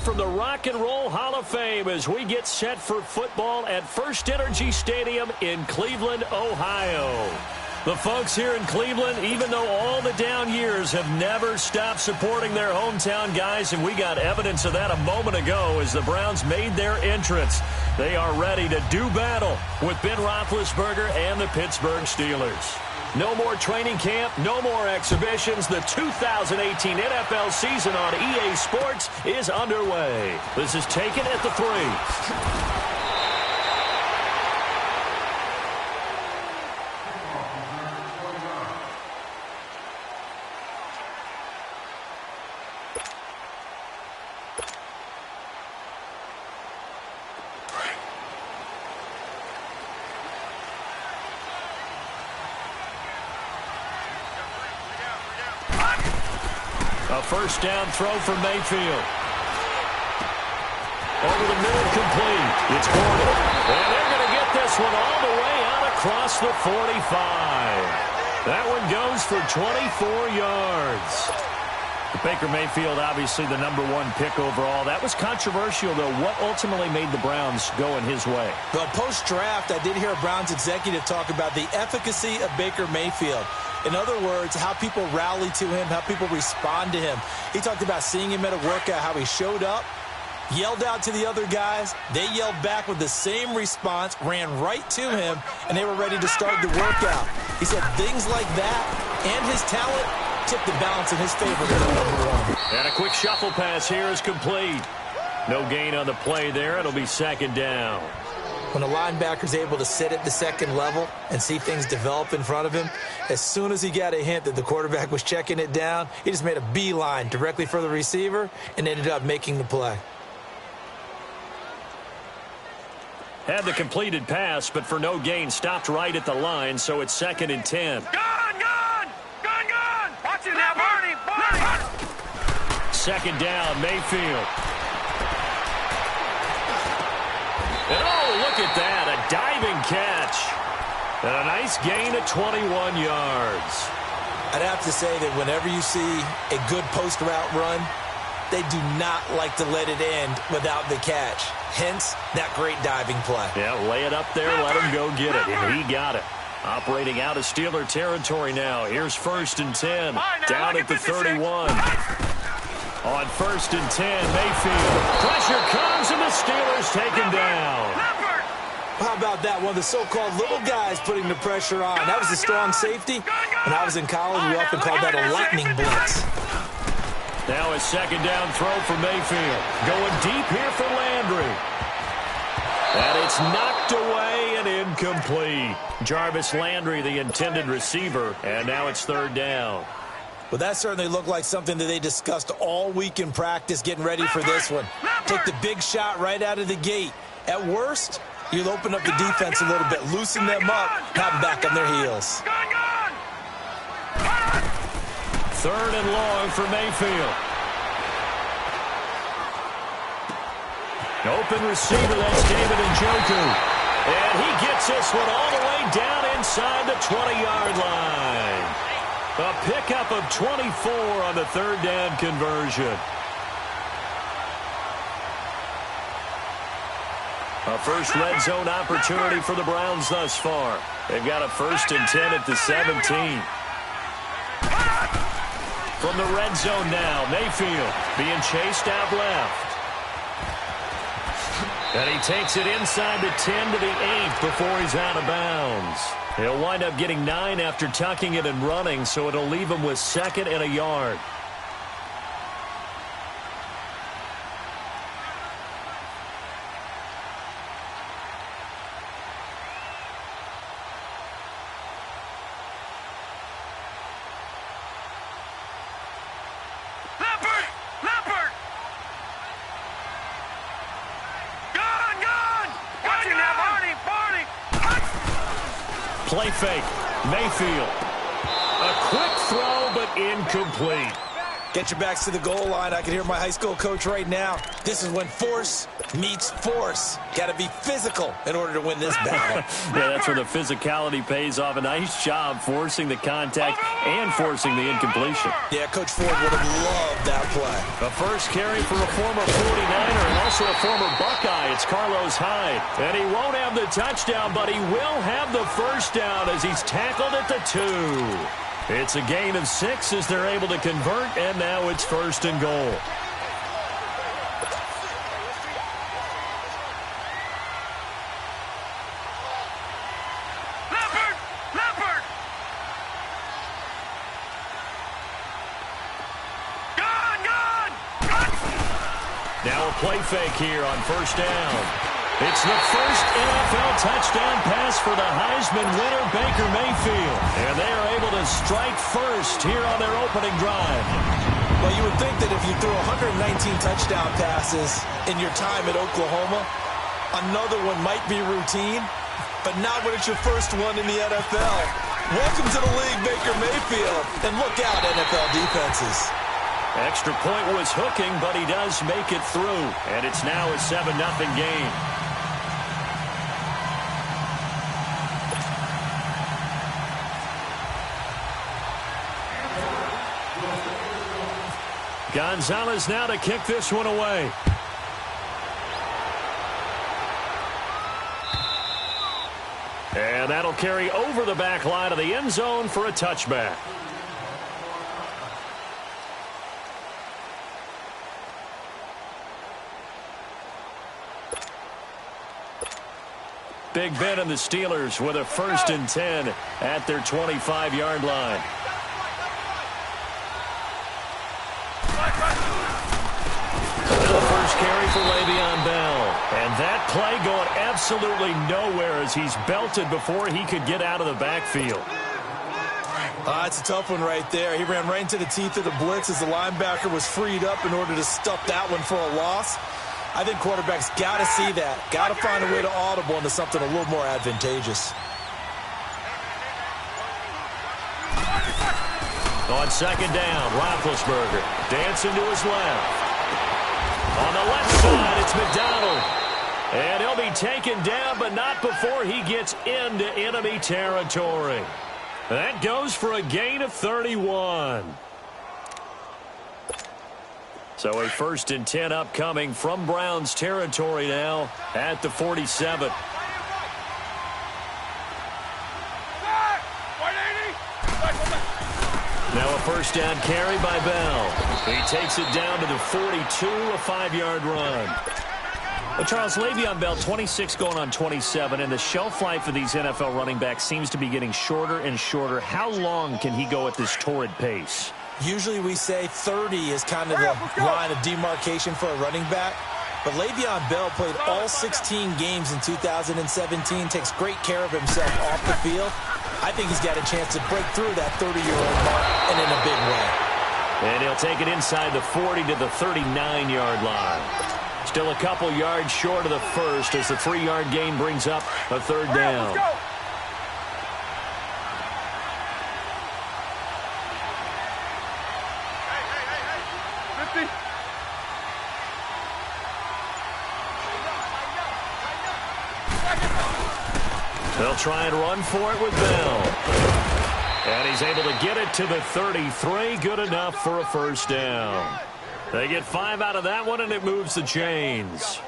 from the Rock and Roll Hall of Fame as we get set for football at First Energy Stadium in Cleveland, Ohio. The folks here in Cleveland, even though all the down years, have never stopped supporting their hometown guys, and we got evidence of that a moment ago as the Browns made their entrance. They are ready to do battle with Ben Roethlisberger and the Pittsburgh Steelers. No more training camp, no more exhibitions. The 2018 NFL season on EA Sports is underway. This is taken at the 3. A first down throw for Mayfield. Over the middle, complete. It's Gordon. And they're going to get this one all the way out across the 45. That one goes for 24 yards. Baker Mayfield, obviously the #1 pick overall. That was controversial, though. What ultimately made the Browns go in his way? Well, post-draft, I did hear a Browns executive talk about the efficacy of Baker Mayfield. In other words, how people rally to him, how people respond to him. He talked about seeing him at a workout, how he showed up, yelled out to the other guys. They yelled back with the same response, ran right to him, and they were ready to start the workout. He said things like that and his talent tipped the balance in his favor to #1. And a quick shuffle pass here is complete. No gain on the play there. It'll be second down. When a linebacker's able to sit at the second level and see things develop in front of him, as soon as he got a hint that the quarterback was checking it down, he just made a beeline directly for the receiver and ended up making the play. Had the completed pass, but for no gain, stopped right at the line, so it's 2nd and 10. Gone! Watch it now, Barney! 2nd down, Mayfield. And oh, look at that, a diving catch. And a nice gain of 21 yards. I'd have to say that whenever you see a good post-route run, they do not like to let it end without the catch. Hence, that great diving play. Yeah, lay it up there, let him go get it, and he got it. Operating out of Steeler territory now. Here's 1st and 10, down at the 31. On 1st and 10, Mayfield. Pressure comes, and the Steelers take him down. How about that? One of the so-called little guys putting the pressure on. That was a strong safety. When I was in college, we often called that a lightning blitz. Now a 2nd down throw for Mayfield. Going deep here for Landry. And it's knocked away and incomplete. Jarvis Landry, the intended receiver, and now it's 3rd down. Well, that certainly looked like something that they discussed all week in practice, getting ready for this one. Take the big shot right out of the gate. At worst, you'll open up the defense a little bit, loosen them up, have them back on their heels. 3rd and long for Mayfield. Open receiver, that's David Njoku. And he gets this one all the way down inside the 20-yard line. A pickup of 24 on the 3rd down conversion. A first red zone opportunity for the Browns thus far. They've got a 1st and 10 at the 17. From the red zone now, Mayfield being chased out left. And he takes it inside the 10 to the 8 before he's out of bounds. He'll wind up getting 9 after tucking it and running, so it'll leave him with 2nd and a yard. Play fake. Mayfield. A quick throw, but incomplete. Get your backs to the goal line. I can hear my high school coach right now. This is when force meets force. Got to be physical in order to win this battle. Yeah, that's where the physicality pays off. A nice job forcing the contact and forcing the incompletion. Yeah, Coach Ford would have loved that play. The first carry for a former 49er and also a former Buckeye. It's Carlos Hyde. And he won't have the touchdown, but he will have the first down as he's tackled at the 2. It's a gain of 6 as they're able to convert, and now it's 1st and goal. Leopard! Gun! Now a play fake here on 1st down. It's the first NFL touchdown pass for the Heisman winner, Baker Mayfield. And they are able to strike first here on their opening drive. Well, you would think that if you threw 119 touchdown passes in your time at Oklahoma, another one might be routine, but not when it's your first one in the NFL. Welcome to the league, Baker Mayfield. And look out, NFL defenses. Extra point was hooking, but he does make it through. And it's now a 7-0 game. Gonzalez now to kick this one away. And that'll carry over the back line of the end zone for a touchback. Big Ben and the Steelers with a 1st and 10 at their 25-yard line. Carry for Le'Veon Bell. And that play going absolutely nowhere as he's belted before he could get out of the backfield. It's a tough one right there. He ran right into the teeth of the blitz as the linebacker was freed up in order to stuff that one for a loss. I think quarterbacks got to see that. Got to find a way to audible into something a little more advantageous. On 2nd down, Roethlisberger dancing to his left. On the left side, it's McDonald. And he'll be taken down, but not before he gets into enemy territory. That goes for a gain of 31. So a 1st and 10 upcoming from Browns territory now at the 47. Now a 1st down carry by Bell. He takes it down to the 42, a 5-yard run. Well, Charles, Le'Veon Bell, 26 going on 27, and the shelf life of these NFL running backs seems to be getting shorter and shorter. How long can he go at this torrid pace? Usually we say 30 is kind of the line of demarcation for a running back. But Le'Veon Bell played all 16 games in 2017, takes great care of himself off the field. I think he's got a chance to break through that 30-year-old mark, and in a big way. And he'll take it inside the 40 to the 39-yard line. Still a couple yards short of the first as the 3-yard gain brings up a 3rd down. They'll try and run for it with Bell. And he's able to get it to the 33. Good enough for a 1st down. They get 5 out of that one, and it moves the chains.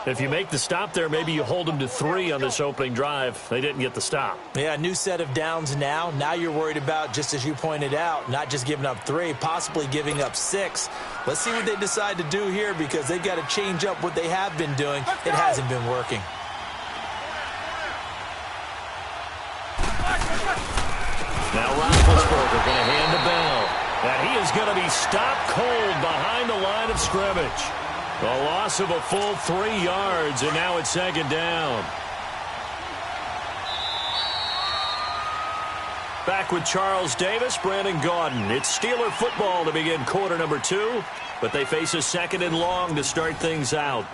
If you make the stop there, maybe you hold them to 3 on this opening drive. They didn't get the stop. Yeah, new set of downs now. Now you're worried about, just as you pointed out, not just giving up 3, possibly giving up 6. Let's see what they decide to do here because they've got to change up what they have been doing. It hasn't been working. Now Roethlisberger going to hand to Bell. And he is going to be stopped cold behind the line of scrimmage. A loss of a full 3 yards, and now it's 2nd down. Back with Charles Davis, Brandon Gaudin. It's Steeler football to begin quarter number 2, but they face a 2nd and long to start things out.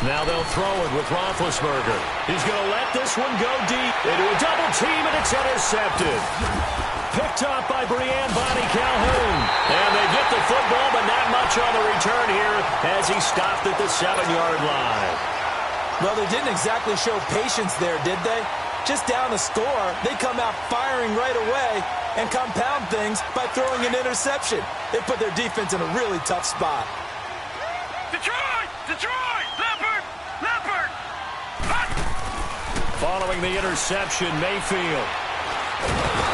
Now they'll throw it with Roethlisberger. He's going to let this one go deep into a double team, and it's intercepted. Picked up by Brianne Bonnie Calhoun. And they get the football, but not much on the return here as he stopped at the 7-yard line. Well, they didn't exactly show patience there, did they? Just down a score, they come out firing right away and compound things by throwing an interception. They put their defense in a really tough spot. Detroit! Detroit! Leopard! Leopard! Hut! Following the interception, Mayfield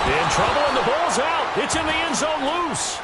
in trouble, and the ball's out. It's in the end zone loose.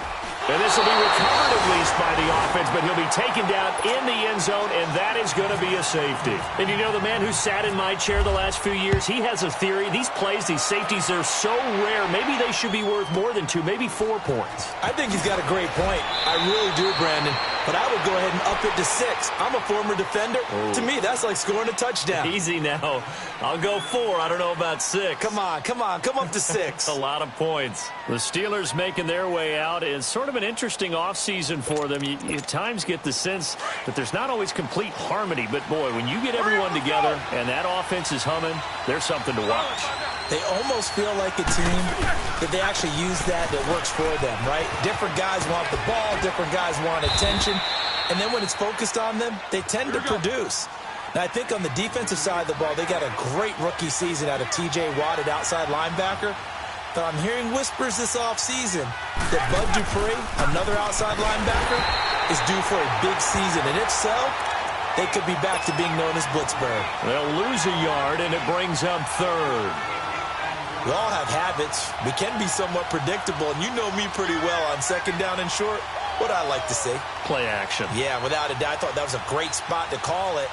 And this will be recovered at least by the offense, but he'll be taken down in the end zone, and that is going to be a safety. And you know, the man who sat in my chair the last few years, he has a theory. These plays, these safeties, they're so rare. Maybe they should be worth more than 2, maybe 4 points. I think he's got a great point. I really do, Brandon. But I would go ahead and up it to 6. I'm a former defender. Oh. To me, that's like scoring a touchdown. Easy now. I'll go 4. I don't know about 6. Come on. Come up to 6. A lot of points. The Steelers making their way out. It's sort of an interesting offseason for them. You at times get the sense that there's not always complete harmony. But, boy, when you get everyone together and that offense is humming, there's something to watch. They almost feel like a team that they actually use that works for them, right? Different guys want the ball, different guys want attention, and then when it's focused on them, they tend to produce. Now, I think on the defensive side of the ball, they got a great rookie season out of T.J. Watt at outside linebacker, but I'm hearing whispers this offseason that Bud Dupree, another outside linebacker, is due for a big season, and if so, they could be back to being known as Blitzburg. They'll lose a yard, and it brings up 3rd. We all have habits. We can be somewhat predictable, and you know me pretty well on 2nd down and short. What I like to see? Play action. Yeah, without a doubt. I thought that was a great spot to call it.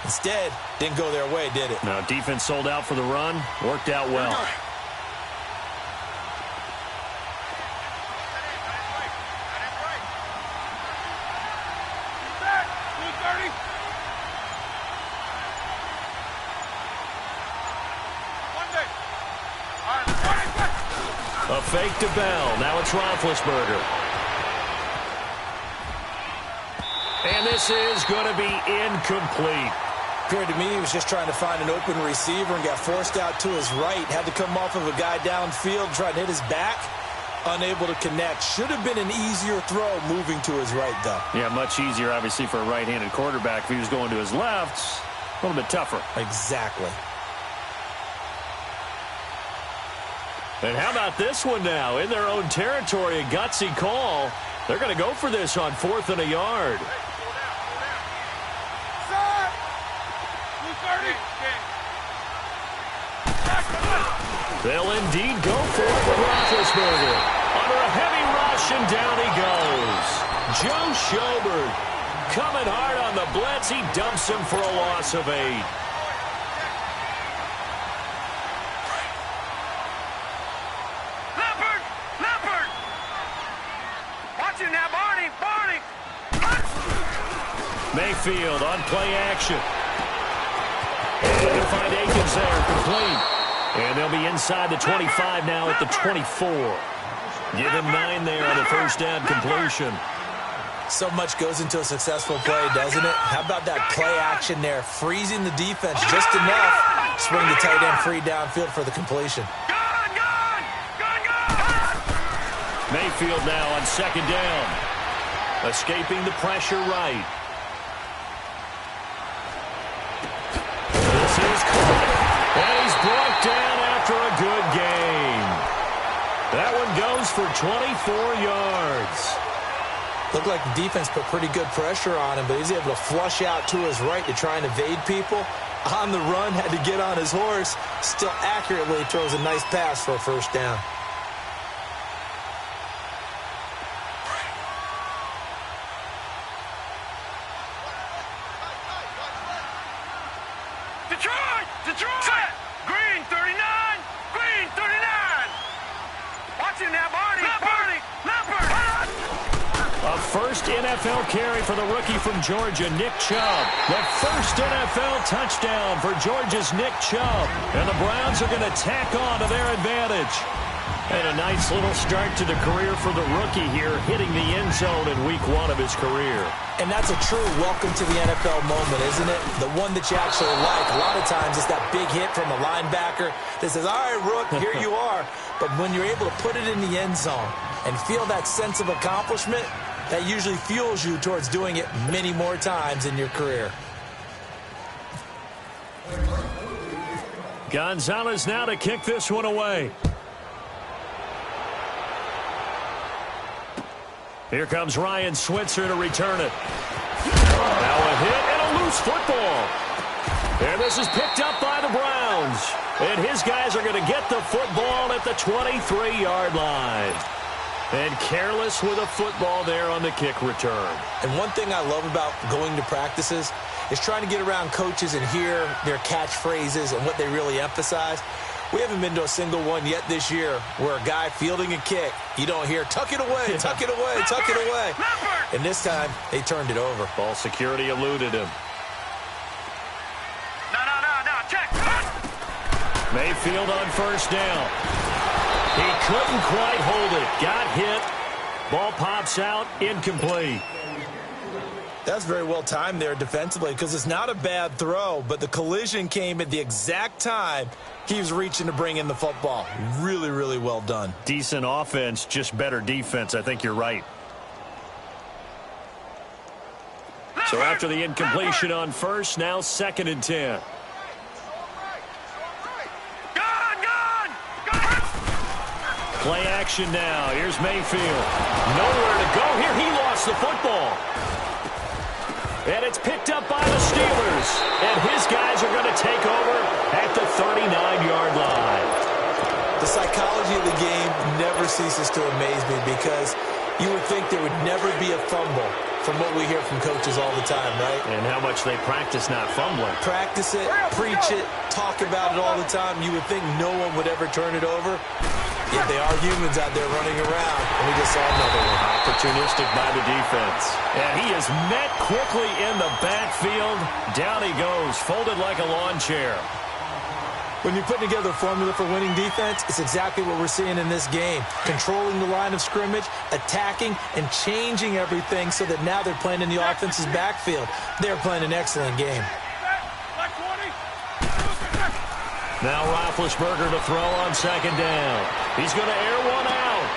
Instead, didn't go their way, did it? No, defense sold out for the run. Worked out well. A fake to Bell. Now it's Roethlisberger. And this is going to be incomplete. Appeared to me he was just trying to find an open receiver and got forced out to his right. Had to come off of a guy downfield, try to hit his back. Unable to connect. Should have been an easier throw moving to his right, though. Yeah, much easier, obviously, for a right-handed quarterback. If he was going to his left, a little bit tougher. Exactly. And how about this one now? In their own territory, a gutsy call. They're going to go for this on 4th and a yard. They'll indeed go for it with Roethlisberger. Under a heavy rush, and down he goes. Joe Schobert coming hard on the blitz. He dumps him for a loss of 8. Mayfield on play action. And they'll find Akins there, complete. And they'll be inside the 25 now at the 24. Give him 9 there on the 1st down completion. So much goes into a successful play, doesn't it? How about that play action there? Freezing the defense just enough. Swing the tight end free downfield for the completion. Mayfield now on 2nd down. Escaping the pressure right. This is caught. And he's brought down after a good game. That one goes for 24 yards. Looked like the defense put pretty good pressure on him, but he's able to flush out to his right to try and evade people. On the run, had to get on his horse. Still accurately throws a nice pass for a 1st down. Detroit! Green 39! Green 39! Watch him now, Barney! Leopard! A first NFL carry for the rookie from Georgia, Nick Chubb. The first NFL touchdown for Georgia's Nick Chubb. And the Browns are going to tack on to their advantage. And a nice little start to the career for the rookie here, hitting the end zone in week 1 of his career. And that's a true welcome to the NFL moment, isn't it? The one that you actually like. A lot of times it's that big hit from a linebacker that says, all right, Rook, here you are. But when you're able to put it in the end zone and feel that sense of accomplishment, that usually fuels you towards doing it many more times in your career. Gonzalez now to kick this one away. Here comes Ryan Switzer to return it. Now a hit and a loose football. And this is picked up by the Browns. And his guys are going to get the football at the 23-yard line. And careless with a football there on the kick return. And one thing I love about going to practices is trying to get around coaches and hear their catchphrases and what they really emphasize. We haven't been to a single one yet this year where a guy fielding a kick, you don't hear, tuck it away, tuck it away, tuck it away. And this time, they turned it over. Ball security eluded him. No, check. Mayfield on first down. He couldn't quite hold it. Got hit. Ball pops out, incomplete. That's very well timed there defensively because it's not a bad throw, but the collision came at the exact time he was reaching to bring in the football. Really, really well done. Decent offense, just better defense. I think you're right. So after the incompletion on first, now 2nd and 10. Gone! Play action now. Here's Mayfield. Nowhere to go here. He lost the football. And it's picked up by the Steelers. And his guys are going to take over at the 39-yard line. The psychology of the game never ceases to amaze me because you would think there would never be a fumble from what we hear from coaches all the time, right? And how much they practice not fumbling. Practice it, preach it, talk about it all the time. You would think no one would ever turn it over. Yet they are humans out there running around, and we just saw another one. Opportunistic by the defense. And he is met quickly in the backfield. Down he goes, folded like a lawn chair. When you're putting together a formula for winning defense, it's exactly what we're seeing in this game. Controlling the line of scrimmage, attacking, and changing everything so that now they're playing in the offense's backfield. They're playing an excellent game. Now Roethlisberger to throw on 2nd down. He's going to air one out.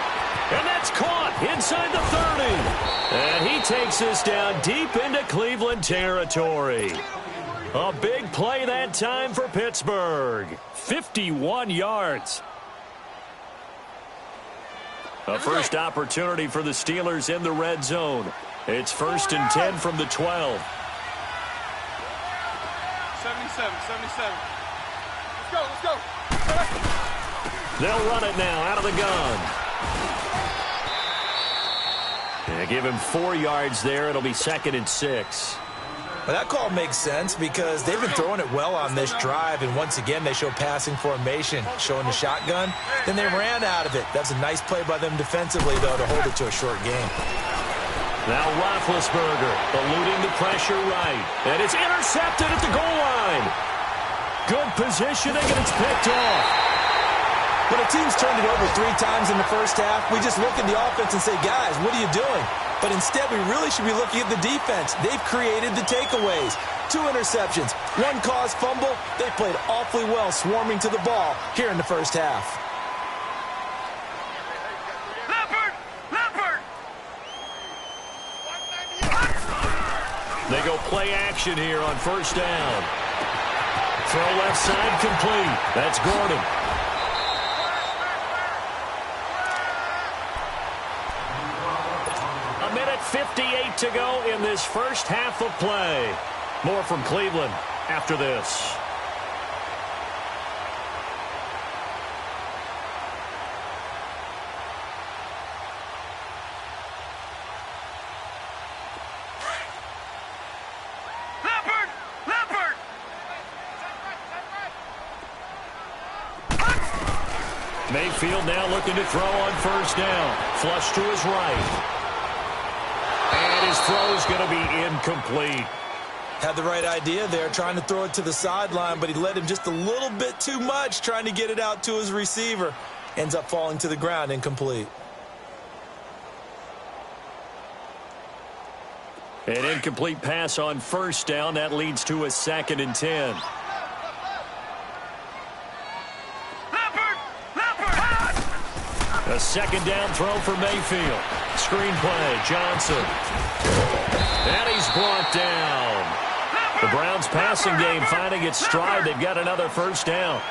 And that's caught inside the 30. And he takes this down deep into Cleveland territory. A big play that time for Pittsburgh. 51 yards. A first opportunity for the Steelers in the red zone. It's 1st and 10 from the 12. 77. Let's go. They'll run it now out of the gun. Yeah, give him 4 yards there. It'll be 2nd and 6. Well, that call makes sense because they've been throwing it well on this drive, and once again they show passing formation, showing the shotgun. Then they ran out of it. That's a nice play by them defensively, though, to hold it to a short game. Now Roethlisberger eluding the pressure right. And it's intercepted at the goal line. Good positioning, and it's picked off. When a team's turned it over 3 times in the first half, we just look at the offense and say, guys, what are you doing? But instead, we really should be looking at the defense. They've created the takeaways. 2 interceptions, 1 caused fumble. They played awfully well swarming to the ball here in the first half. Leopard! They go play action here on 1st down. Throw left side complete. That's Gordon. A minute 58 to go in this first half of play. More from Cleveland after this. Mayfield now looking to throw on 1st down. Flush to his right. And his throw is going to be incomplete. Had the right idea there, trying to throw it to the sideline, but he led him just a little bit too much, trying to get it out to his receiver. ends up falling to the ground incomplete. An incomplete pass on first down. That leads to a 2nd and 10. A 2nd down throw for Mayfield. Screenplay, Johnson. And he's brought down. The Browns passing game finding its stride. They've got another first down.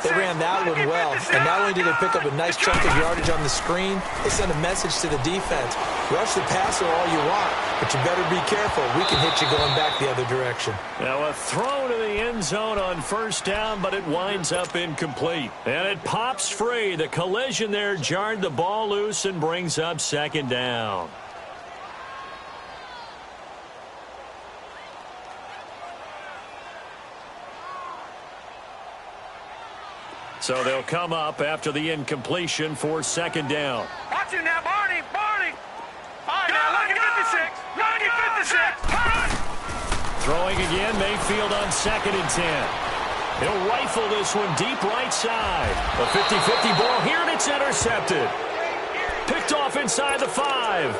They ran that one well, and not only did they pick up a nice chunk of yardage on the screen, they sent a message to the defense. Rush the passer all you want, but you better be careful. We can hit you going back the other direction. Now a throw to the end zone on first down, but it winds up incomplete. And it pops free. The collision there jarred the ball loose and brings up 2nd down. So they'll come up after the incompletion for 2nd down. Watch it now, Barney. Barney. All right, now, lucky 56. Lucky 56. Throwing again, Mayfield on 2nd and 10. He'll rifle this one deep right side. A 50-50 ball here, and it's intercepted. Picked off inside the 5.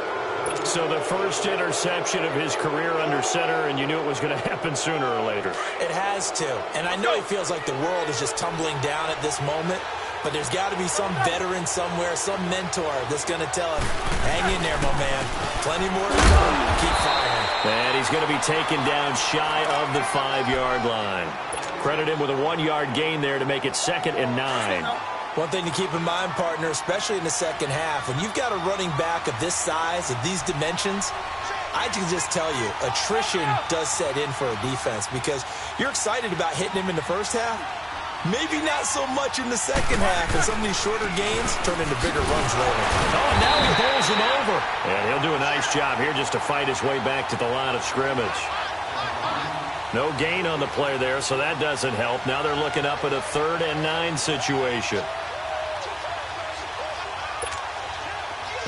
So the first interception of his career under center, and you knew it was going to happen sooner or later. It has to. And I know he feels like the world is just tumbling down at this moment, but there's got to be some veteran somewhere, some mentor that's going to tell him, hang in there, my man. Plenty more to come. Keep firing. And he's going to be taken down shy of the 5-yard line. Credit him with a 1-yard gain there to make it 2nd and 9. One thing to keep in mind, partner, especially in the second half, when you've got a running back of this size, of these dimensions, I can just tell you, attrition does set in for a defense because you're excited about hitting him in the first half. Maybe not so much in the second half, and some of these shorter gains turn into bigger runs later. Oh, now he bowls him over. And he'll do a nice job here just to fight his way back to the line of scrimmage. No gain on the play there, so that doesn't help. Now they're looking up at a 3rd and 9 situation.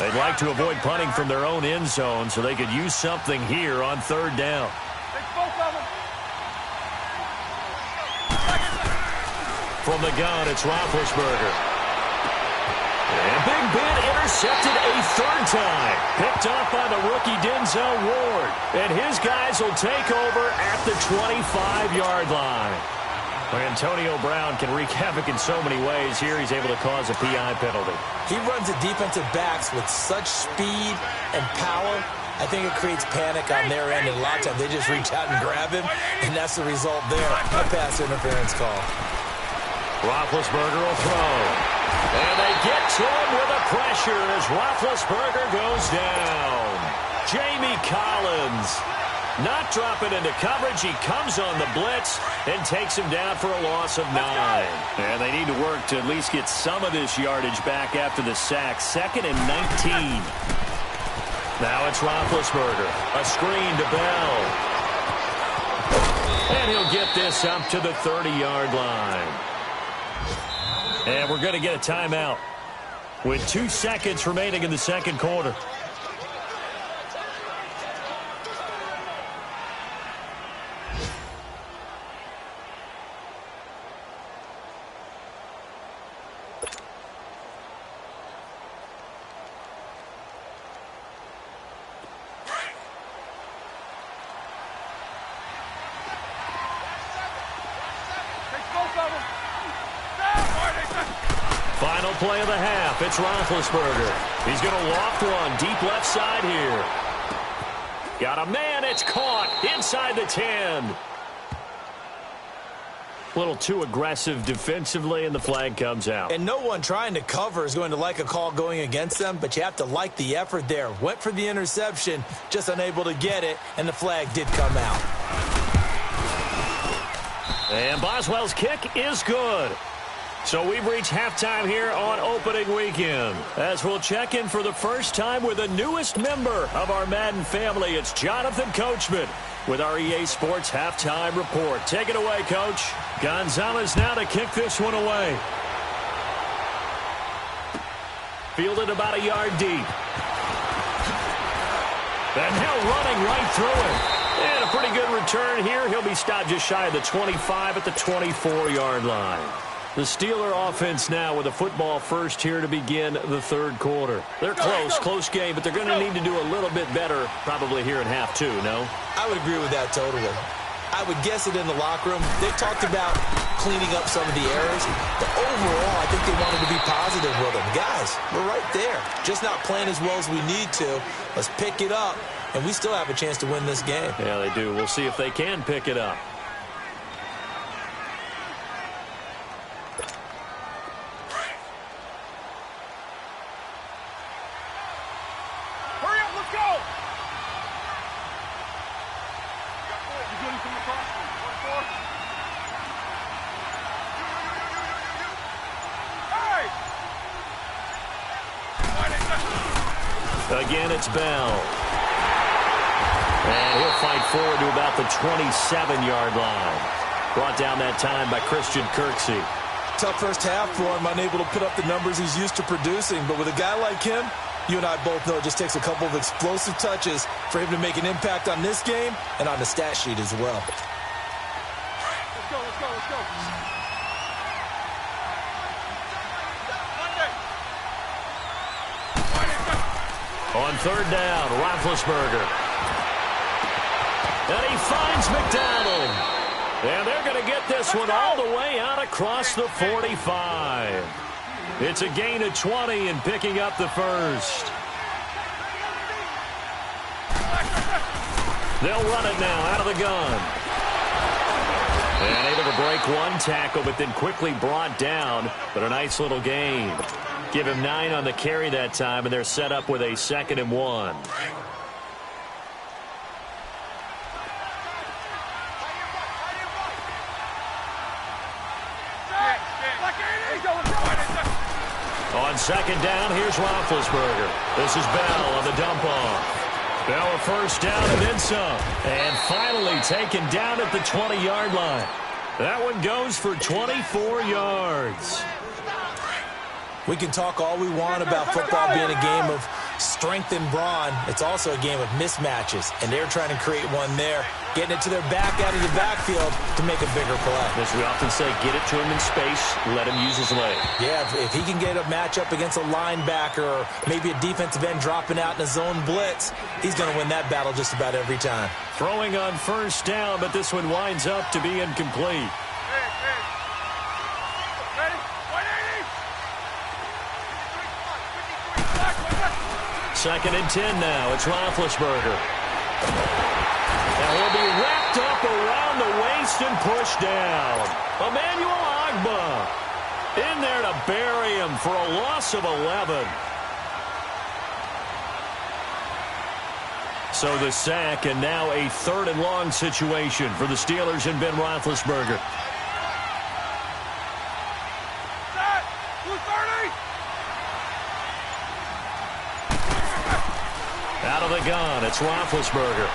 They'd like to avoid punting from their own end zone so they could use something here on 3rd down. From the gun, it's Roethlisberger. And Big Ben intercepted a 3rd time. Picked off by the rookie Denzel Ward. And his guys will take over at the 25-yard line. Antonio Brown can wreak havoc in so many ways. Here he's able to cause a PI penalty. He runs the defensive backs with such speed and power. I think it creates panic on their end, and a lot of times they just reach out and grab him, and that's the result there. A pass interference call. Roethlisberger will throw. And they get to him with a pressure as Roethlisberger goes down. Jamie Collins not dropping into coverage. He comes on the blitz and takes him down for a loss of 9. And they need to work to at least get some of this yardage back after the sack. 2nd and 19. Now it's Roethlisberger. A screen to Bell. And he'll get this up to the 30-yard line. And we're going to get a timeout with 2 seconds remaining in the second quarter. Final play of the half. It's Roethlisberger. He's going to loft one deep left side here. Got a man. It's caught inside the 10. A little too aggressive defensively, and the flag comes out. And no one trying to cover is going to like a call going against them, but you have to like the effort there. Went for the interception, just unable to get it, and the flag did come out. And Boswell's kick is good. So we've reached halftime here on opening weekend. As we'll check in for the first time with the newest member of our Madden family, it's Jonathan Coachman with our EA Sports Halftime Report. Take it away, Coach. Gonzalez now to kick this one away. Fielded about a yard deep. And now running right through it. And a pretty good return here. He'll be stopped just shy of the 25 at the 24-yard line. The Steeler offense now with a football first here to begin the third quarter. They're close game, but they're going to need to do a little bit better probably here in half two, no? I would agree with that totally. I would guess it in the locker room. They talked about cleaning up some of the errors, but overall, I think they wanted to be positive with them. Guys, we're right there. Just not playing as well as we need to. Let's pick it up, and we still have a chance to win this game. Yeah, they do. We'll see if they can pick it up. Again, it's Bell. And he'll fight forward to about the 27-yard line. Brought down that time by Christian Kirksey. Tough first half for him, unable to put up the numbers he's used to producing. But with a guy like him, you and I both know it just takes a couple of explosive touches for him to make an impact on this game and on the stat sheet as well. Let's go. On third down, Roethlisberger. And he finds McDonald. And they're going to get this one all the way out across the 45. It's a gain of 20 and picking up the first. They'll run it now out of the gun. And able to break one tackle, but then quickly brought down. But a nice little gain. Give him 9 on the carry that time, and they're set up with a 2nd and 1. On 2nd down, here's Roethlisberger. This is Bell on the dump off. Bell a first down and then some. And finally taken down at the 20-yard line. That one goes for 24 yards. We can talk all we want about football being a game of strength and brawn. It's also a game of mismatches, and they're trying to create one there, getting it to their back out of the backfield to make a bigger play. As we often say, get it to him in space, let him use his leg. Yeah, if he can get a matchup against a linebacker or maybe a defensive end dropping out in a zone blitz, he's going to win that battle just about every time. Throwing on first down, but this one winds up to be incomplete. Second and 10 now. It's Roethlisberger. And he'll be wrapped up around the waist and pushed down. Emmanuel Ogbah in there to bury him for a loss of 11. So the sack, and now a 3rd and long situation for the Steelers and Ben Roethlisberger. Out of the gun, it's Roethlisberger.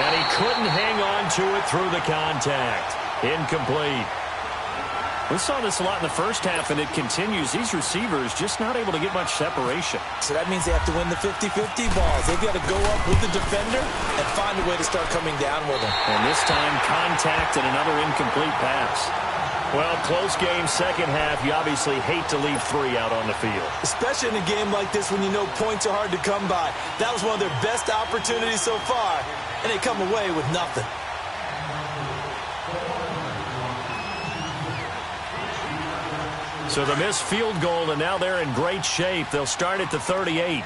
And he couldn't hang on to it through the contact. Incomplete. We saw this a lot in the first half, and it continues. These receivers just not able to get much separation. So that means they have to win the 50-50 balls. They've got to go up with the defender and find a way to start coming down with him. And this time, contact and another incomplete pass. Well, close game, second half. You obviously hate to leave 3 out on the field. Especially in a game like this when you know points are hard to come by. That was one of their best opportunities so far, and they come away with nothing. So the missed field goal, and now they're in great shape. They'll start at the 38.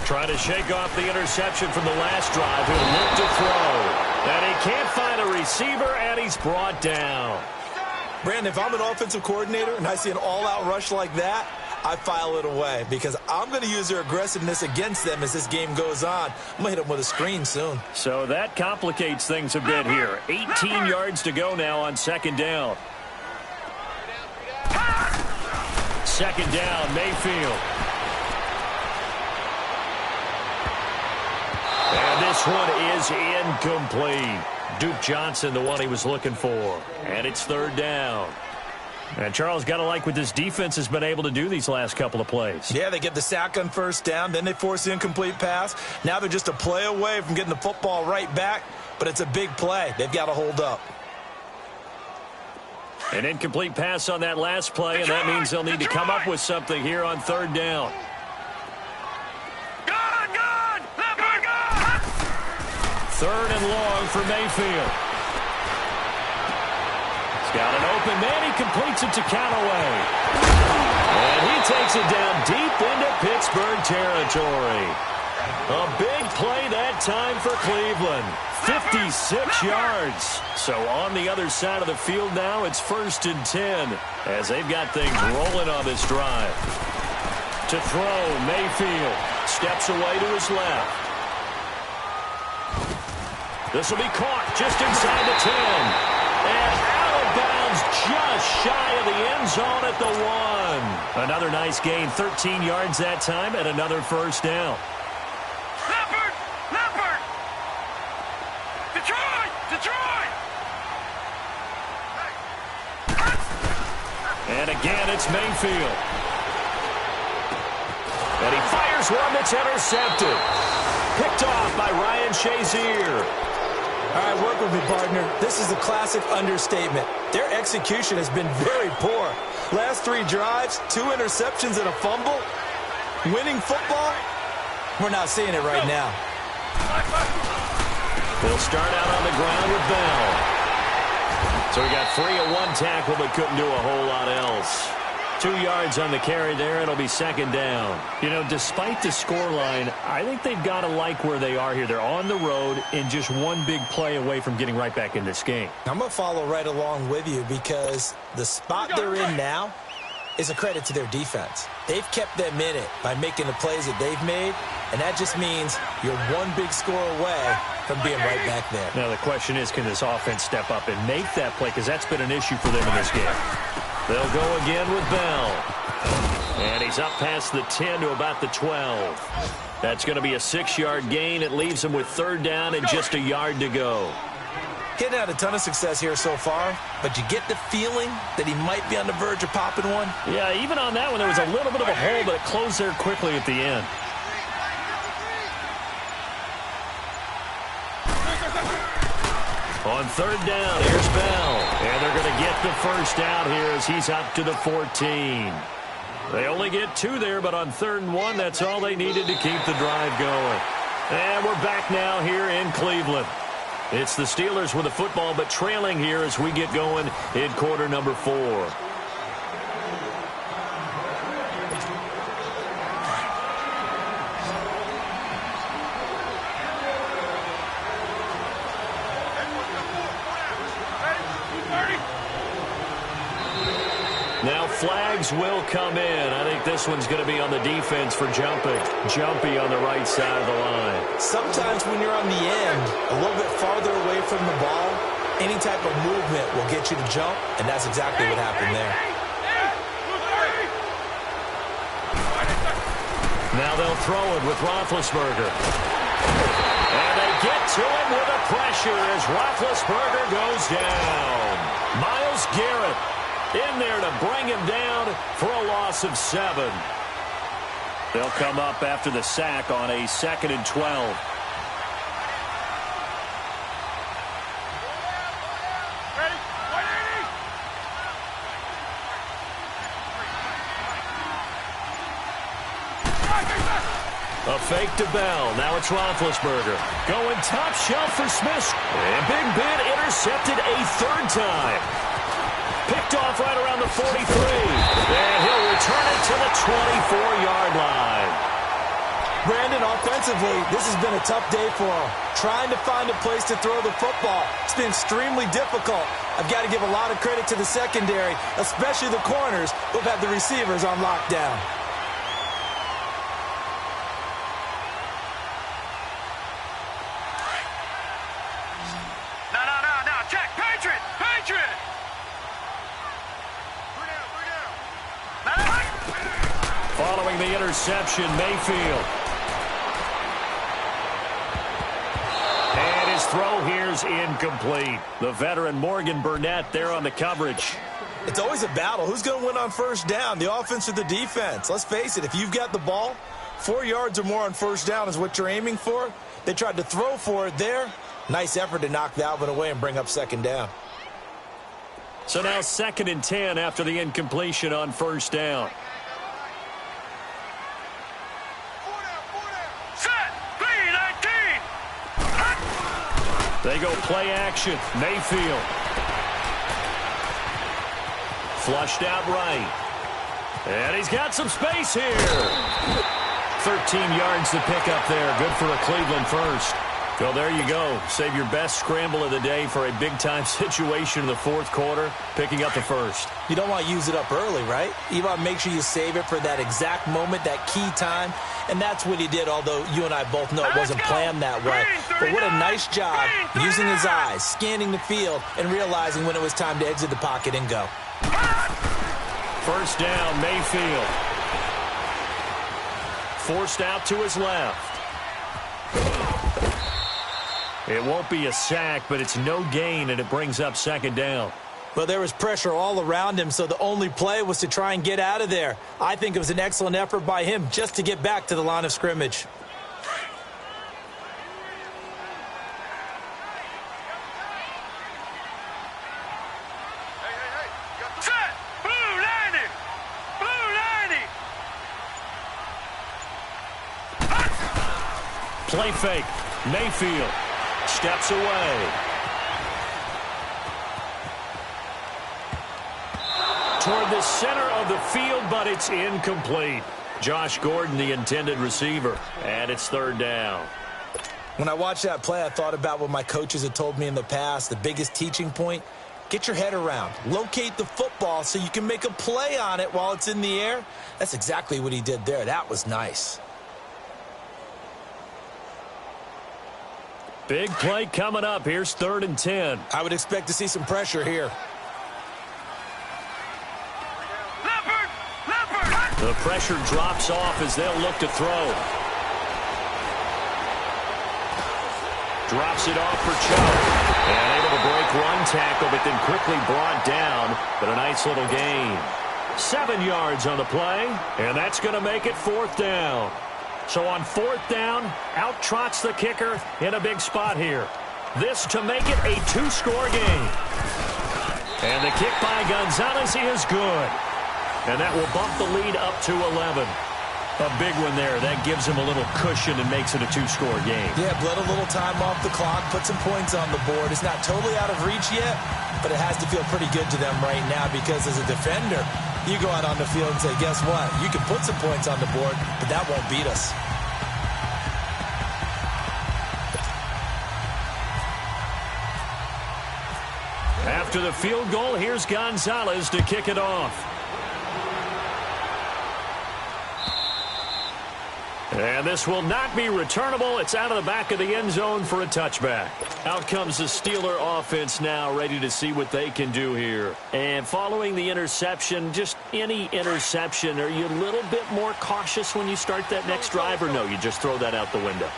Trying to shake off the interception from the last drive. He'll look to throw. And he can't find a receiver, and he's brought down. Brandon, if I'm an offensive coordinator and I see an all-out rush like that, I file it away because I'm going to use their aggressiveness against them as this game goes on. I'm going to hit them with a screen soon. So that complicates things a bit here. 18 yards to go now on 2nd down. 2nd down, Mayfield. And this one is incomplete. Duke Johnson, the one he was looking for. And it's 3rd down. And Charles, got to like what this defense has been able to do these last couple of plays. Yeah, they get the sack on first down, then they force the incomplete pass. Now they're just a play away from getting the football right back, but it's a big play. They've got to hold up. An incomplete pass on that last play, and that means they'll need to come up with something here on third down. Third and long for Mayfield. He's got an open man. He completes it to Callaway. And he takes it down deep into Pittsburgh territory. A big play that time for Cleveland. 56 yards. So on the other side of the field now, it's 1st and 10 as they've got things rolling on this drive. To throw, Mayfield steps away to his left. This will be caught just inside the 10. And out of bounds just shy of the end zone at the 1. Another nice gain, 13 yards that time, and another first down. Leopard! Detroit! And again, it's Mayfield. And he fires one that's intercepted. Picked off by Ryan Shazier. All right, work with me, partner. This is a classic understatement. Their execution has been very poor. Last 3 drives, 2 interceptions and a fumble. Winning football? We're not seeing it right now. They'll start out on the ground with Bell. So he got free of 1 tackle but couldn't do a whole lot else. 2 yards on the carry there, it'll be 2nd down. You know, despite the scoreline, I think they've got to like where they are here. They're on the road and just 1 big play away from getting right back in this game. I'm going to follow right along with you because the spot they're in now is a credit to their defense. They've kept them in it by making the plays that they've made, and that just means you're 1 big score away from being right back there. Now, the question is, can this offense step up and make that play? Because that's been an issue for them in this game. They'll go again with Bell. And he's up past the 10 to about the 12. That's going to be a 6-yard gain. It leaves him with 3rd down and just a yard to go. Hitting had a ton of success here so far, but you get the feeling that he might be on the verge of popping one. Yeah, even on that one, there was a little bit of a hole, but it closed there quickly at the end. On 3rd down, here's Bell. And they're going to get the first down here as he's up to the 14. They only get 2 there, but on 3rd and 1, that's all they needed to keep the drive going. And we're back now here in Cleveland. It's the Steelers with the football, but trailing here as we get going in quarter number 4. Now flags will come in. I think this one's going to be on the defense for jumping. Jumpy on the right side of the line. Sometimes when you're on the end, a little bit farther away from the ball, any type of movement will get you to jump, and that's exactly what happened there. Now they'll throw it with Roethlisberger. And they get to him with a pressure as Roethlisberger goes down. Myles Garrett in there to bring him down for a loss of 7. They'll come up after the sack on a 2nd and 12. A fake to Bell. Now it's Roethlisberger. Going top shelf for Smith. And Big Ben intercepted a 3rd time. Picked off right around the 43. And he'll return it to the 24-yard line. Brandon, offensively, this has been a tough day for him. Trying to find a place to throw the football. It's been extremely difficult. I've got to give a lot of credit to the secondary, especially the corners who've had the receivers on lockdown. No. Check. Patriot. Following the interception, Mayfield. And his throw here's incomplete. The veteran Morgan Burnett there on the coverage. It's always a battle. Who's going to win on first down, the offense or the defense? Let's face it, if you've got the ball, 4 yards or more on first down is what you're aiming for. They tried to throw for it there. Nice effort to knock that one away and bring up second down. So now 2nd and 10 after the incompletion on first down. Set. 3-19. They go play action. Mayfield. Flushed out right. And he's got some space here. 13 yards to pick up there. Good for a Cleveland first. Well, there you go. Save your best scramble of the day for a big-time situation in the fourth quarter, picking up the first. You don't want to use it up early, right? You want to make sure you save it for that exact moment, that key time. And that's what he did, although you and I both know it wasn't planned that way. But what a nice job using his eyes, scanning the field, and realizing when it was time to exit the pocket and go. First down, Mayfield. Forced out to his left. It won't be a sack, but it's no gain, and it brings up second down. Well, there was pressure all around him, so the only play was to try and get out of there. I think it was an excellent effort by him just to get back to the line of scrimmage. Set. Blue 90. Blue 90. Play fake. Mayfield steps away. Toward the center of the field, but it's incomplete. Josh Gordon, the intended receiver, and it's third down. When I watched that play, I thought about what my coaches had told me in the past. The biggest teaching point, get your head around. Locate the football so you can make a play on it while it's in the air. That's exactly what he did there. That was nice. Big play coming up. Here's 3rd and 10. I would expect to see some pressure here. The pressure drops off as they'll look to throw. Drops it off for Chubb. And able to break one tackle, but then quickly brought down. But a nice little gain. 7 yards on the play, and that's going to make it 4th down. So on 4th down, out trots the kicker in a big spot here. This to make it a 2-score game. And the kick by Gonzalez is good. And that will bump the lead up to 11. A big one there. That gives him a little cushion and makes it a 2-score game. Yeah, bled a little time off the clock, put some points on the board. It's not totally out of reach yet, but it has to feel pretty good to them right now because as a defender, you go out on the field and say, guess what? You can put some points on the board, but that won't beat us. After the field goal, here's Gonzalez to kick it off. And this will not be returnable. It's out of the back of the end zone for a touchback. Out comes the Steeler offense now, ready to see what they can do here. And following the interception, just any interception, are you a little bit more cautious when you start that next drive, or no, you just throw that out the window?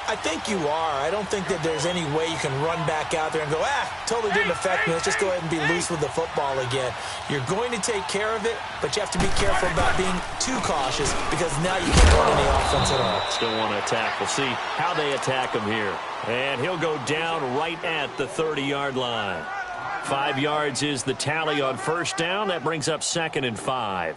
I think you are. I don't think that there's any way you can run back out there and go, totally didn't affect me. Let's just go ahead and be loose with the football again. You're going to take care of it, but you have to be careful about being too cautious because now you can't run any offense at all. Still want to attack. We'll see how they attack him here. And he'll go down right at the 30-yard line. 5 yards is the tally on first down. That brings up 2nd and 5.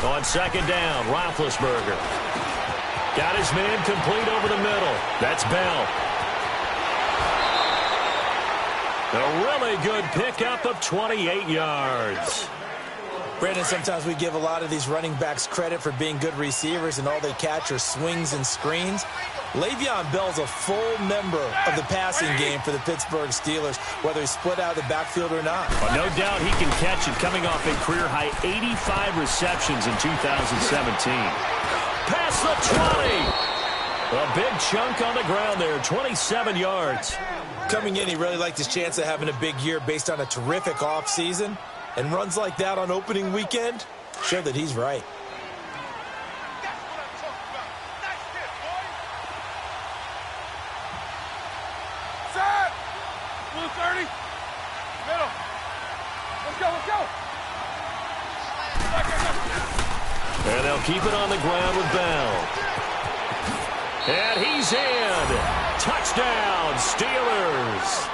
On 2nd down, Roethlisberger. Got his man complete over the middle. That's Bell. A really good pickup of 28 yards. Brandon, sometimes we give a lot of these running backs credit for being good receivers, and all they catch are swings and screens. Le'Veon Bell's a full member of the passing game for the Pittsburgh Steelers, whether he's split out of the backfield or not. Well, no doubt he can catch it, coming off a career-high 85 receptions in 2017. Past the 20. A big chunk on the ground there, 27 yards. Coming in, he really liked his chance of having a big year based on a terrific offseason. And runs like that on opening weekend show that he's right. Set! Blue 30. Middle. Let's go, let's go. And they'll keep it on the ground with Bell. And he's in. Touchdown, Steelers.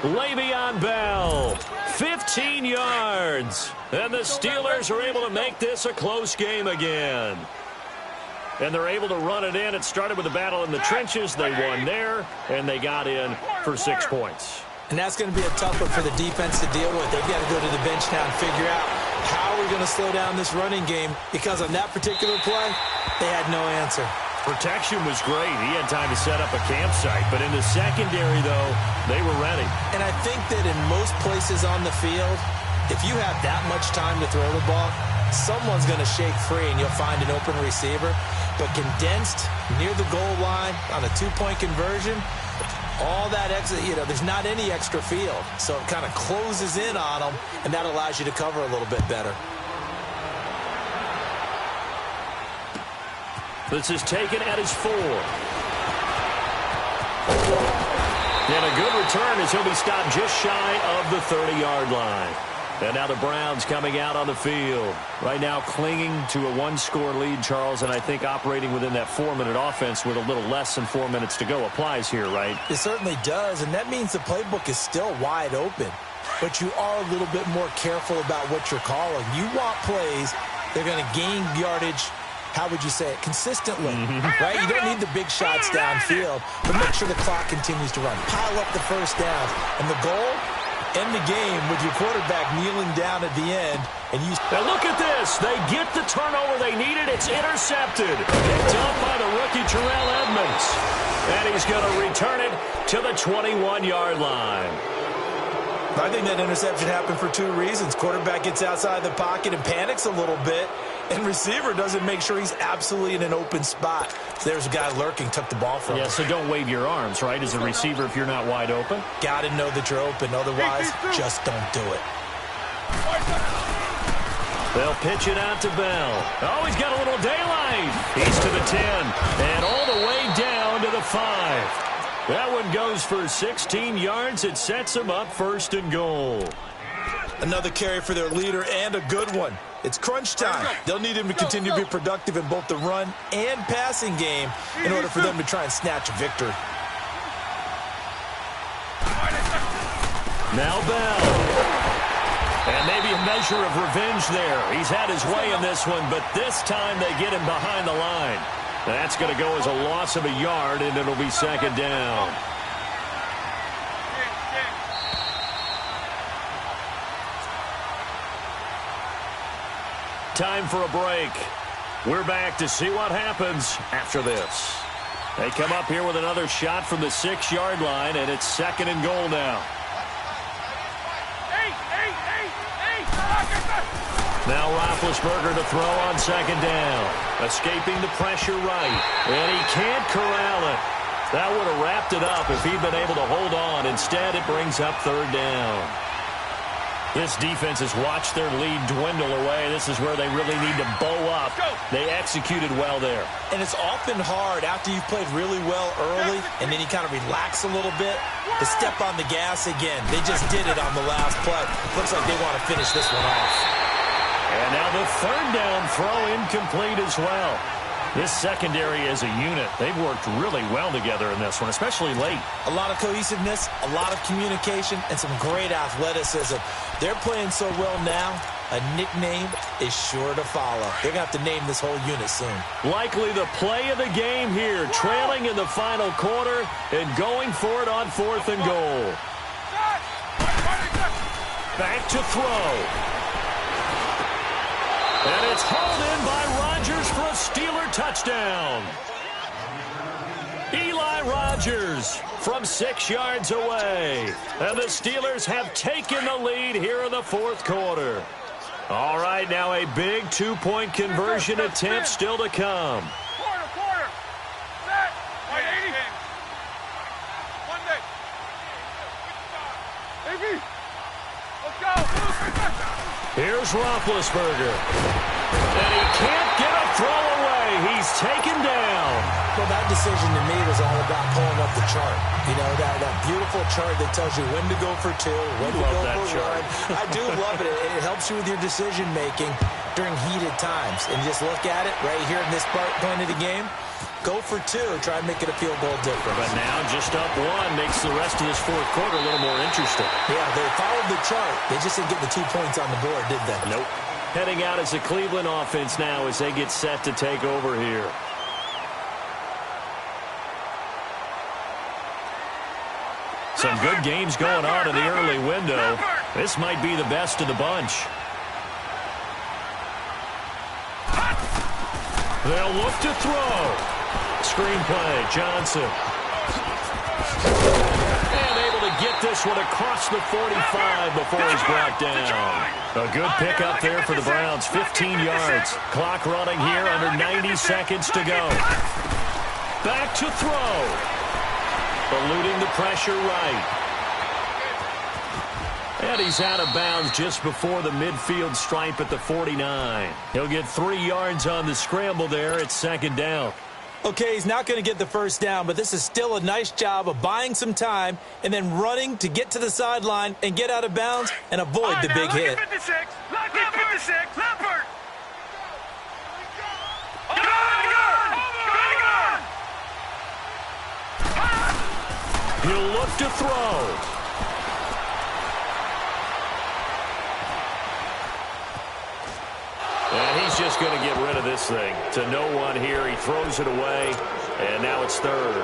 Le'Veon Bell, 15 yards. And the Steelers are able to make this a close game again. And they're able to run it in. It started with a battle in the trenches. They won there, and they got in for 6 points. And that's going to be a tough one for the defense to deal with. They've got to go to the bench now and figure out how we're going to slow down this running game, because on that particular play, they had no answer. Protection was great. He had time to set up a campsite. But in the secondary, though, they were ready. And I think that in most places on the field, if you have that much time to throw the ball, someone's going to shake free and you'll find an open receiver. But condensed near the goal line on a 2-point conversion, all that extra, there's not any extra field. So it kind of closes in on them, and that allows you to cover a little bit better. This is taken at his 4. And a good return as he'll be stopped just shy of the 30-yard line. And now the Browns coming out on the field. Right now clinging to a 1-score lead, Charles, and I think operating within that 4-minute offense with a little less than 4 minutes to go applies here, right? It certainly does, and that means the playbook is still wide open. But you are a little bit more careful about what you're calling. You want plays that are going to gain yardage, how would you say it, consistently, right? You don't need the big shots downfield, but make sure the clock continues to run. Pile up the first down, and the goal, end the game with your quarterback kneeling down at the end. And you. Now look at this. They get the turnover they needed. It's intercepted. Picked up by the rookie Terrell Edmonds. And he's going to return it to the 21-yard line. I think that interception happened for 2 reasons. Quarterback gets outside the pocket and panics a little bit, and receiver doesn't make sure he's absolutely in an open spot. So there's a guy lurking, took the ball from him. Yeah, so don't wave your arms, right, as a receiver if you're not wide open? Got to know that you're open. Otherwise, just don't do it. They'll pitch it out to Bell. Oh, he's got a little daylight. He's to the 10, and all the way down to the 5. That one goes for 16 yards. It sets him up 1st and goal. Another carry for their leader, and a good one. It's crunch time. They'll need him to continue to be productive in both the run and passing game in order for them to try and snatch a victory. Now Bell. And maybe a measure of revenge there. He's had his way in this one, but this time they get him behind the line. That's going to go as a loss of a yard, and it'll be 2nd down. Time for a break. We're back to see what happens after this. They come up here with another shot from the 6-yard line, and it's 2nd and goal now. Now Roethlisberger to throw on 2nd down. Escaping the pressure right. And he can't corral it. That would have wrapped it up if he'd been able to hold on. Instead, it brings up 3rd down. This defense has watched their lead dwindle away. This is where they really need to bow up. They executed well there. And it's often hard after you've played really well early and then you kind of relax a little bit to step on the gas again. They just did it on the last play. Looks like they want to finish this one off. And now the 3rd down throw incomplete as well. This secondary as a unit, they've worked really well together in this one, especially late. A lot of cohesiveness, a lot of communication, and some great athleticism. They're playing so well now, a nickname is sure to follow. They're going to have to name this whole unit soon. Likely the play of the game here, trailing in the final quarter and going for it on 4th and goal. Back to throw. And it's hauled in by Rodgers for a Steeler touchdown. Eli Rodgers from 6 yards away. And the Steelers have taken the lead here in the 4th quarter. All right, now a big 2-point conversion attempt still to come. Quarter. Set. 180. Here's Roethlisberger. And he can't get a throw away. He's taken down. Well, that decision to me was all about pulling up the chart. You know, that beautiful chart that tells you when to go for two, when to go for one. I do love it. It helps you with your decision-making during heated times. And just look at it right here in this point of the game. Go for two. Try and make it a field goal difference. But now just up one makes the rest of this fourth quarter a little more interesting. Yeah, they followed the chart. They just didn't get the 2 points on the board, did they? Nope. Heading out as the Cleveland offense now as they get set to take over here. Some good games going on in the early window. This might be the best of the bunch. They'll look to throw. Screenplay, Johnson. And able to get this one across the 45 before he's brought down. A good pickup there for the Browns, 15 yards. Clock running here, under 90 seconds to go. Back to throw. Eluding the pressure right. And he's out of bounds just before the midfield stripe at the 49. He'll get 3 yards on the scramble there at second down. Okay, he's not going to get the first down, but this is still a nice job of buying some time and then running to get to the sideline and get out of bounds and avoid the big hit. 56. Lucky 56. Leopard. He'll look to throw. And he's just going to get rid of this thing. To no one here. He throws it away, and now it's third.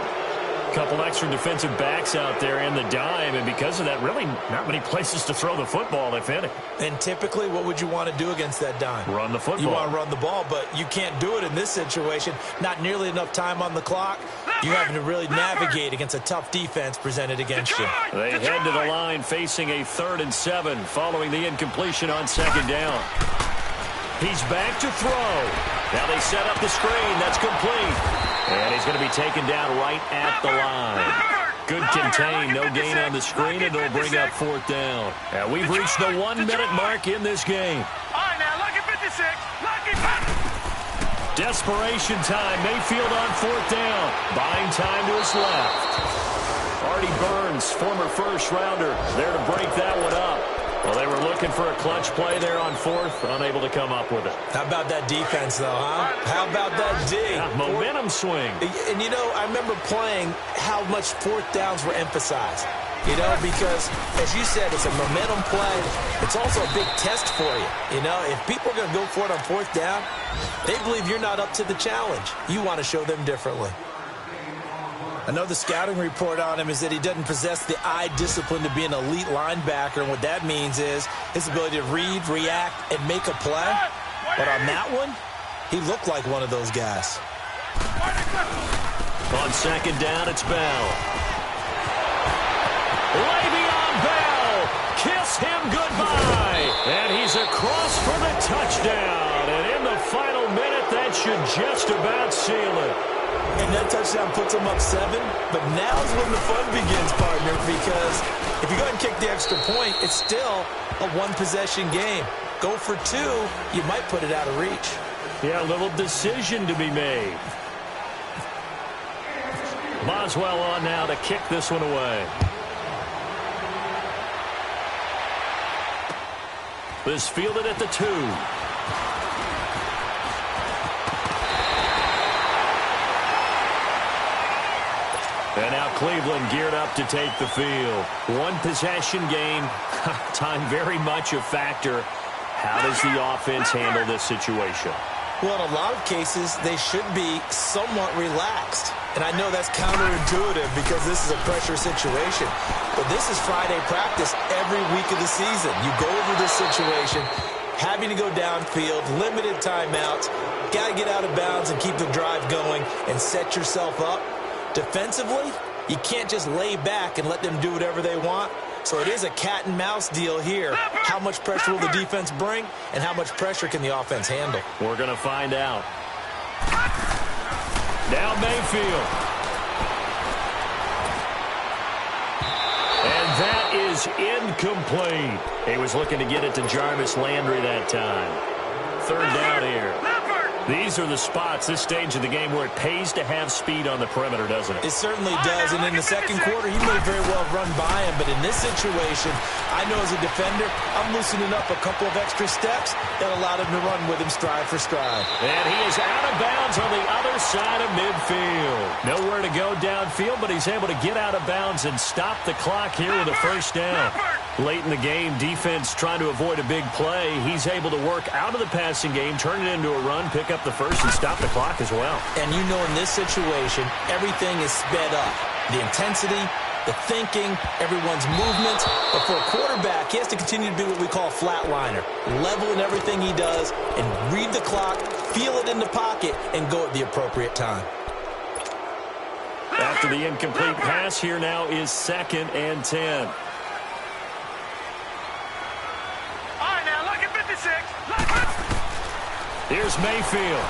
Couple extra defensive backs out there in the dime, and because of that, really not many places to throw the football, if any. And typically, what would you want to do against that dime? Run the football. You want to run the ball, but you can't do it in this situation. Not nearly enough time on the clock. You're having to really navigate against a tough defense presented against you. They head to the line facing a 3rd and 7 following the incompletion on second down. He's back to throw. Now they set up the screen. That's complete. And he's going to be taken down right at the line. Good contain. No gain on the screen, and it'll bring up 4th down. And we've reached the 1-minute mark in this game. All right, now, lucky 56. Lucky 50. Desperation time. Mayfield on 4th down. Buying time to his left. Artie Burns, former first-rounder, there to break that one up. Well, they were looking for a clutch play there on 4th, unable to come up with it. How about that defense, though, huh? How about that D? Yeah, momentum swing. And, you know, I remember playing how much 4th downs were emphasized. You know, because, as you said, it's a momentum play. It's also a big test for you. You know, if people are going to go for it on 4th down, they believe you're not up to the challenge. You want to show them differently. I know the scouting report on him is that he doesn't possess the eye discipline to be an elite linebacker, and what that means is his ability to read, react, and make a play. But on that one, he looked like one of those guys. On second down, it's Bell. Le'Veon Bell, kiss him goodbye. And he's across for the touchdown. And in the final minute, that should just about seal it. And that touchdown puts them up 7. But now's when the fun begins, partner, because if you go ahead and kick the extra point, it's still a one-possession game. Go for 2, you might put it out of reach. Yeah, a little decision to be made. Boswell on now to kick this one away. This fielded at the 2. And now Cleveland geared up to take the field. One possession game. Time very much a factor. How does the offense handle this situation? Well, in a lot of cases, they should be somewhat relaxed. And I know that's counterintuitive because this is a pressure situation. But this is Friday practice every week of the season. You go over this situation, having to go downfield, limited timeouts, got to get out of bounds and keep the drive going and set yourself up. Defensively, you can't just lay back and let them do whatever they want. So it is a cat and mouse deal here. How much pressure will the defense bring, and how much pressure can the offense handle? We're going to find out. Now Mayfield. And that is is incomplete. He was looking to get it to Jarvis Landry that time. Third down here. These are the spots, this stage of the game, where it pays to have speed on the perimeter, doesn't it? It certainly does, and in the second quarter, he may very well run by him, but in this situation, I know as a defender, I'm loosening up a couple of extra steps that allowed him to run with him stride for stride. And he is out of bounds on the other side of midfield. Nowhere to go downfield, but he's able to get out of bounds and stop the clock here with a first down. Late in the game, defense trying to avoid a big play. He's able to work out of the passing game, turn it into a run, pick up the first, and stop the clock as well. And you know in this situation, everything is sped up. The intensity, the thinking, everyone's movement. But for a quarterback, he has to continue to be what we call a flatliner. Level in everything he does and read the clock, feel it in the pocket, and go at the appropriate time. After the incomplete pass, here now is 2nd and 10. Here's Mayfield.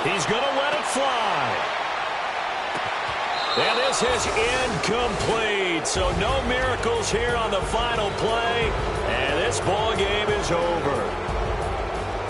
He's going to let it fly. And this is incomplete. So no miracles here on the final play. And this ball game is over.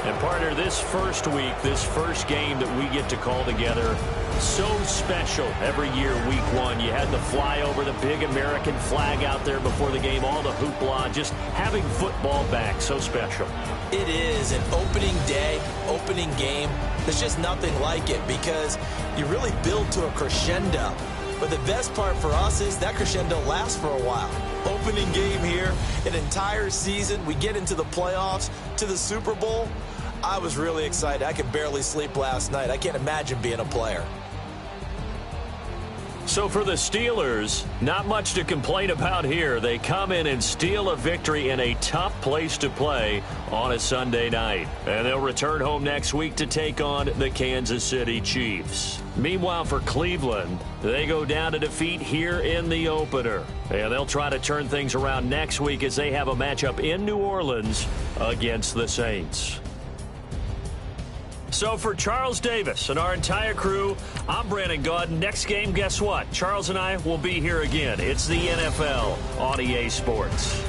And partner, this first week, this first game that we get to call together, so special every year, week 1. You had the flyover, the big American flag out there before the game, all the hoopla, just having football back, so special. It is an opening day, opening game. There's just nothing like it because you really build to a crescendo. But the best part for us is that crescendo lasts for a while. Opening game here, an entire season. We get into the playoffs, to the Super Bowl. I was really excited. I could barely sleep last night. I can't imagine being a player. So for the Steelers, not much to complain about here. They come in and steal a victory in a tough place to play on a Sunday night. And they'll return home next week to take on the Kansas City Chiefs. Meanwhile, for Cleveland, they go down to defeat here in the opener. And they'll try to turn things around next week as they have a matchup in New Orleans against the Saints. So for Charles Davis and our entire crew, I'm Brandon Gaudin. Next game, guess what? Charles and I will be here again. It's the NFL on EA Sports.